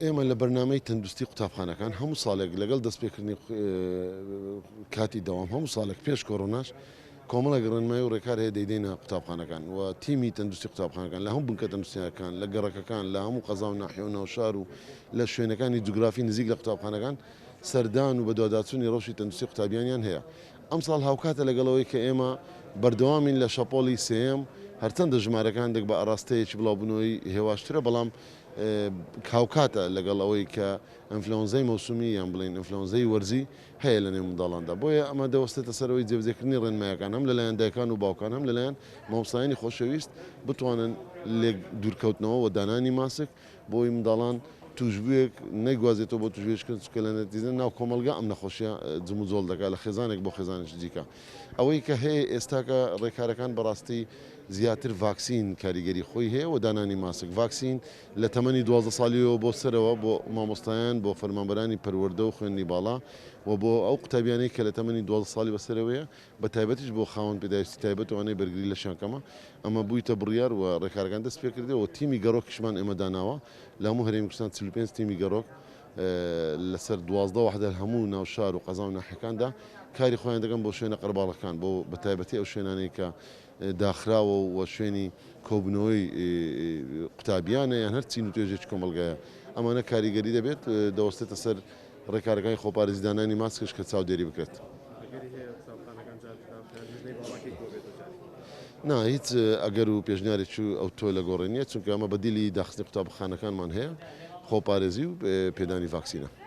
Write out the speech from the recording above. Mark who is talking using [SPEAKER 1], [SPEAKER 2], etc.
[SPEAKER 1] ئێمە لە بەرنامەی تەندروستی قوتابخانەکان هەموو ساڵێک لەگەڵ دەستپێکردنی کاتی دەوام هەموو ساڵێک پێش کۆڕۆناش کۆمەڵێک ڕێنمایی و ڕێکار هەیە دەیدەینە قوتابخانەکان و تیمی تەندروستی قوتابخانەکان لە هەموو بنکە تەندروستیەکان لە گەڕەکەکان لە هەموو قەزا و ناحیە و ناوشار و لە شوێنەکانی جوگرافی نزیک لە قوتابخانەکان سەردان و بەدواداچوونی ڕەوشی تەندروستی قوتابیانیان هەیە. ئەم ساڵ هاوکاتە لەگەڵەوەی کە ئێمە بەردەوامین لە شەپۆڵی سێم هەرچەندە ژمارەکان دێک بە ئاراستەیەکی بڵاوبوونەوەی هێواشترە بەڵام هاوکاتە لەگەڵ ئەوەی کە ئەنفلۆنزەی مەوسومی یان بڵین ئەنفلۆنزەی وەرزی هەیە لە نێو منداڵاندا بۆیە ئەمە دەوەستێتە سەرەوەی جێبەجێکردنی ڕێنمایەکان هەم لەلایەن دایکان و باوکان هەم لەلایەن مامۆستایانی خۆشەویست بتوانن لێک دوورکەوتنەوە و دانانی ماسک بۆی منداڵان توشبوویەک نەیگوازێتەوە بۆ توشبێشکردن چکە لە نەتیجە ناو کۆمەلگا ئەم نەخۆشیە جم و جۆڵ دەکات لە خێزانێک بۆ خێزانێکی دیکە. ئەوەی کە هەیە ئێستاکە ڕێکارەکان بەڕاستی زیاتر ڤاکسین کاریگەری خۆی هەیە و دانانی ماسک ڤاکسین لە تەمەنی 12 ساڵیەوە بۆ سەرەوە بۆ مامۆستایان بۆ فەرمانبەرانی پەروەردە و خوێندنی باڵا و بۆ ئەو قوتابیانەی کە لە تەمەنی 12 ساڵی بەسەرەوەیە بە تایبەتیش بۆ خاوەن پێداویستی تایبەت وانەی بەرگری لە شانکەمە ئەمە بوویتە بڕیار و ڕێکارەکان دەست پێ کردەوە و تیمی گەڕۆکیشمان ئێمە داناوە لە هەموو هەرێمی کوردستان 45 تیمی گەڕۆک لەسەر 12 وحدە هەموو ناوشار و قەزا و ناحیەکاندا کاری خۆیان دەگەن بۆ شوێنە قەرباڵەکان بۆ بە تایبەتی ئەو شوێنانەی کە داخراوە و شوێنی کۆبنەوەی قوتابیانە یان هەر چین و توێژێکی کۆمەلگایە ئەمانە کاریگەری دەبێت دەوەستێتە سەر ڕێکارەکانی خۆپارێزیدانانی ماسکش کە چاودێری بکرێت. نا هیچ ئەگەر و پێشنیارێکی ئەو تۆ لە گۆڕێنیە چونکە ئەمە بەدیلی داخستنی قوتابخانەکانمان هەیە خۆپارێزی و پێدانی ڤاکسینە.